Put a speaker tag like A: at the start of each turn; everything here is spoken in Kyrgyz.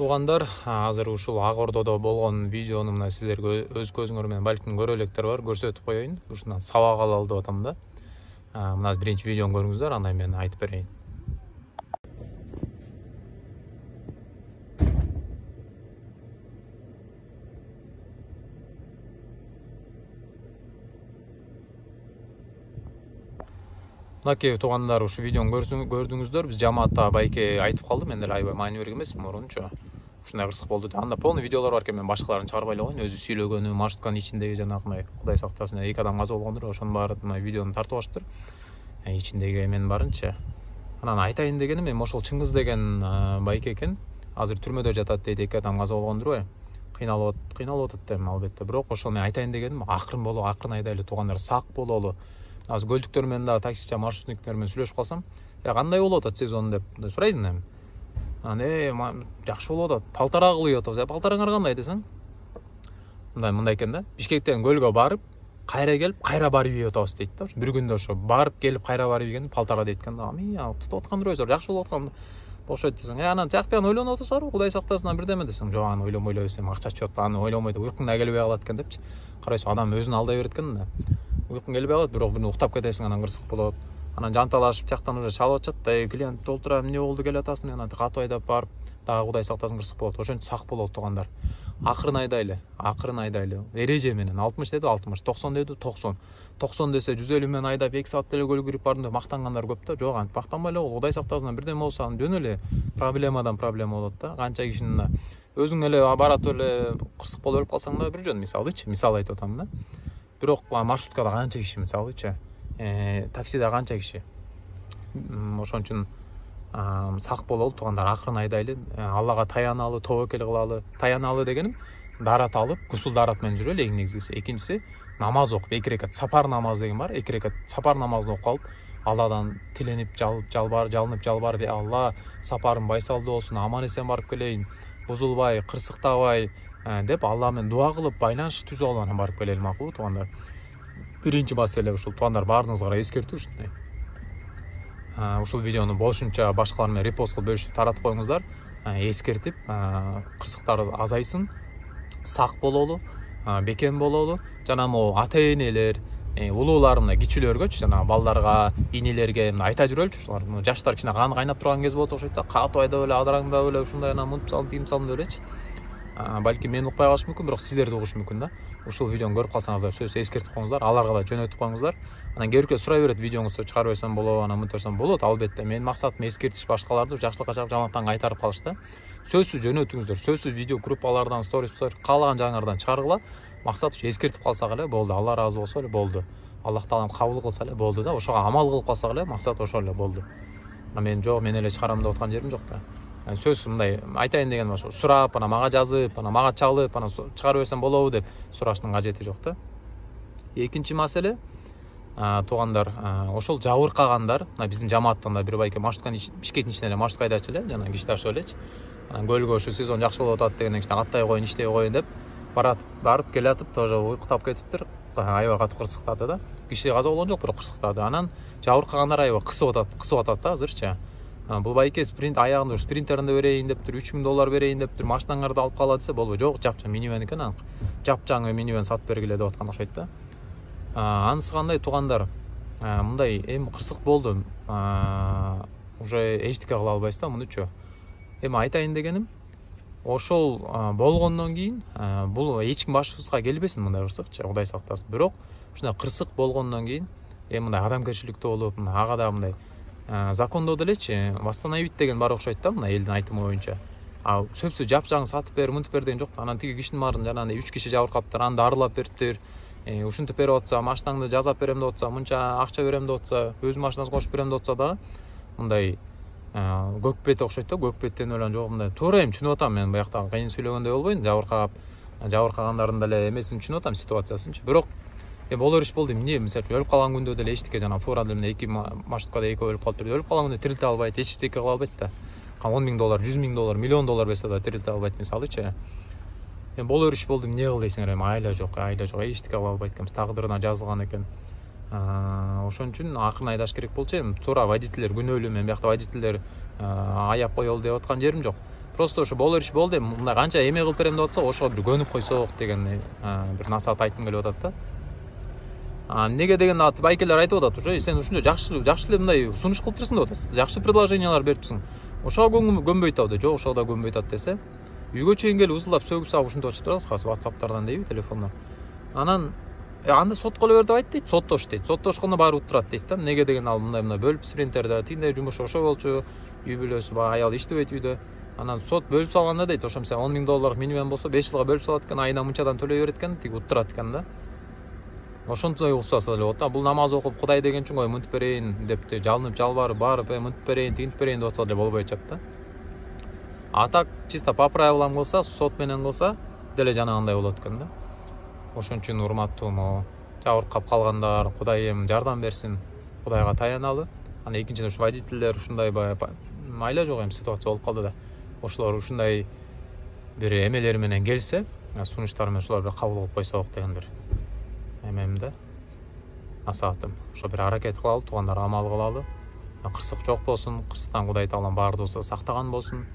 A: Туугандар, азыр ушул Ак Ордодо болгон видеону мына сиздерге өз көзүңөр менен балким көрө электер бар, көрсөтүп коеюн. Ушундан сабак алалы деп атам да. Мына биринчи видеону көрүңүздөр, андан мен айтып берейин. Мынакей туугандар, ушу видеону көрдүңүздөр. Биз жамаатта байке айтып калдым, мен деле аябай маани берген эмесмин мурунчу. Ушундай кырсык болду деп. Анда полный видеолор бар экен, мен башкаларын чыгарбай эле коеюн. Өзү сүйлөгөнү, маршрутканын ичиндеги жанагындай Кудай сактасын, эки адам каза болгондур, ошонун баары мына видеону тартып алыштыр. Ичиндеги эменин баарынчы. Анан айтайын дегеним, эми ошол Чыңгыз деген байке экен. Азыр түрмөдө жатат дейт, эки адам каза болгондур. Кыйналып атат дейм албетте. Бирок ошол мен айтайын дегеним, акырын боло, акырын айдайлы туугандар, сак бололу. Азыр көлдүктөр менен дагы таксичи, маршрутниктер менен сүйлөшүп калсам, кандай болуп атат сезон деп сурайсың эми. Жакшы болуп атат, палтара кылып атабыз. Палтараңар кандай десең? Мындай экен да. Бишкектен көлгө барып, кайра келип, кайра барып ийип атабыз дейт да. Бир күндө ошо барып келип, кайра барып ийгени палтара дейт экен да. Тутуп аткандыр өзү, жакшы болуп аткан. Бошойт десең, анан жакпай ойлонуп отурсаңар, Кудай сактасын, бирдеме десең, жок, аны ойлонбой эле берсем, акча чөп, аны ойлонбой да уйкуң да келбей калат экен депчи. Карайсың, адам өзүн алдай берет экен да. Уйкуң келбей калат, бирок бир уктап кетесиң, анан кырсык болот. Анан жанталашып, жактан уже чалып атышат да, клиент толтура, эмне болду, келе атасың, анан катып айдап барып, дагы Кудай сактасын кырсык болот. Ошентип сак болот туугандар. Акырын айдайлы. Эреже менен 60 деди, 60, 90 деди, 90. 90 десе 150 менен айдап 2 саат деле көлгө кирип бардым деп мактангандар көп да. Жок, антип мактанбай эле, Кудай сактасын, бирдеме болсо анын жөн эле проблема болот да. Канча кишинин өзүң эле баратып эле кырсык болуп өлүп калсаң да бир жөн, мисал айтып атам да. Бирок маршруткада канча киши, мисалычы, таксиде канча киши. Ошон үчүн сак бололу туугандар, акырын айдайлы, Аллага таяналы, тобокел кылалы. Таяналы дегеним дарат алып, гусул дарат менен жүрөлү эң негизгиси. Экинчиси намаз окуп, 2 рекат сапар намаз деген бар. 2 рекат сапар намазын окуп алып, Алладан тиленип, жалбарып, Алла, сапарым байсалдуу болсун, аман эсен барып келейин, бузулбай, кырсыктабай деп Алла менен дуа кылып, байланыш түзүп алып анан барып келели макулбу туугандар. Биринчи маселе ушул туугандар, баарыңызга эскертүү ушундай. Ушул видеону болушунча башкалар менен репост кылып бөлүшүп таратып коюңуздар. Эскертип, кырсыктар азайсын, сак бололу, бекем бололу. Жана могу ата-энелер, улуулар мына кичүүлөргөчү, жана балдарга, инелерге айта жүрөлчү ушулар. Жаштар кичине каны кайнап турган кез болот окшойт да. Катып айдап эле, адыраңдап эле ушундай анан мынтип салып, тигип салып элечи. Балки мен укпай калыш мүмкүн, бирок сиздерди угуш мүмкүн да. Ушул видеону көрүп калсаңыздар, сөзсүз эскертип коюңуздар, аларга да жөнөтүп коюңуздар. Анан кээ бирөө сурай берет, видеоңузду чыгарып койсом болобу, анан мынтип койсом болот, албетте. Менин максатым эскертиш, башкаларды жакшылыкка чакырып, жамандыктан кайтарып калыш да. Сөзсүз жөнөтүңүздөр, сөзсүз видео группалардан, сторис каалаган жагыңардан чыгаргыла. Максат ушу эскертип калсак эле болду, Алла ыраазы болсо эле болду. Аллах таалам кабыл кылса эле болду да. Ошого амал кылып калсак эле максат ошол эле болду. Мен жок, мен эле чыгарам деп аткан жерим жок да. Сөз мындай айтайын дегеним ошо, сурап, мага жазып, мага чалып, чыгарып берсем болобу деп сураштын кажети жок да. Экинчи маселе, туугандар, ошол жабыркагандар, мына биздин жамааттан да бир байке маршрутканын Бишкектин ичинен эле маршрутка айдачу эле, жана киши ташып элечи. Анан көлгө ушу сезон жакшы болуп атат дегенден кичине каттай коюн, иштей коюн деп барып келатып, тоже уйкутап кетиптир. Аябай катып кырсыктады да. Киши каза болгон жок, бирок кырсыктады. Анан жабыркагандар аябай кысып атат да азырчы. Бул байке аягында спринтеринде берейин дептир, $3000 берейин дептир, машинаңарды алып кала десе болбой. Жок, жапчаң минивэн экен, анан жапчаң минивэн сатып бергиле деп аткан окшойт да. Анысы кандай туугандар, мындай эми кырсык болду. Уже эчтеке кыла албайсыз да мунучу. Эми айтайын дегеним, ошол болгондон кийин бул эч ким башыбызга келбесин мындай кырсыкчы, Кудай сактасын. Бирок ушундай кырсык болгондон кийин эми мындай адамгерчиликтүү болуп, ага да мындай закондо делечи, восстановить деген бар окшойт да, мына элдин айтымы боюнча. Сөзсүз жапжаң сатып бер, мынтип бер деген жок. Анан тиги кишинин баарын жанагындай 3 киши жабыркаптыр, аны дарылап бериптир. Ушинтип берип атса, машинаңды жазап берем деп атса, мынча акча берем деп атса, өз машинасына кошуп берем деп атса дагы мындай көкбет окшойт да, көкбеттен эле жок, мындай туура эми түшүнүп атам мен, буякта кыйын сүйлөгөндөй болбойн, жабыркагандардын деле эмесин түшүнүп атам, ситуациясынчы. Бирок болор иш болду. Эмне, мисалы өлүп калган күндө деле эчтеке, жана фура деле 2 маршруткада экөө өлүп калыптыр. Өлүп калган күндө тирилте албайт, эчтеке кыла албайт да. $10,000, $100,000, $1 миллион берсе да тирилте албайт, мисалычы. Болор иш болду, эмне кыл дейсиңер, эми айла жок, эчтеке кыла албайт экенбиз, тагдырына жазылган экен. Ошон үчүн акырын айдаш керек болчу. Эми туура водительдер күнөөлүү, мен биякта водительдер аяп коелу деп аткан жерим жок. просто ошо болор иш болду, эми мындай канча эме кылып берем деп атса, ошого бир көнүп койсок деген бир насаат айткым келип атат да. Неге деген байкелер айтып атат уже, сен ушунчо жакшы эле мындай сунуш кылып турсуң деп атасың, жакшы предложениялар берип турсуң, ошого көнбөйт атабы деп. Жок, ошого да көнбөйт атат десе, үйгө чейин келип узулдап сөгүп сагып ушинтип атышып турабыз азыр WhatsApp'тардан дейби, телефондон. Анан анда сотколо бер деп айт дейт, соттош дейт. Соттошкондо баары утурат дейт да. Неге деген ал мындай бөлүп спринтерде тигиндей жумуш ошо болчу, үй бүлөсү баягы аял иштебейт үйдө. Анан сот бөлүп салганда дейт, ошо мисалы $10,000 минимум болсо 5 жылга бөлүп салат экен, айына мынчадан төлөй берет экен, тиги утурат экен да. Ошонтип уктаса эле болот. Бул намаз окуп Кудай дегенчүн кой мынтип берейин деп жалынып жалбарып барып мынтип берейин, тигинтип берейин деп атса эле болбой атат да. А так чисто по правилам кылса, сот менен кылса деле жанагындай болот экен да. Ошон үчүн урматтуу жабыркап калгандар, Кудайым жардам берсин, Кудайга таяналы. Анан экинчиден ушу водительдер ушундай майла жок эми ситуация болуп калды да. Ошолор ушундай бир эмелери менен келсе, сунуштары менен ушулар бир кабыл кылып койсок деген бир эмем да. Насаатым. Ошо бир аракет кылалы, туугандар амал кылалы. Кырсык жок болсун, кырсыктан Кудай таалам баардыгыбызды сактаган болсун.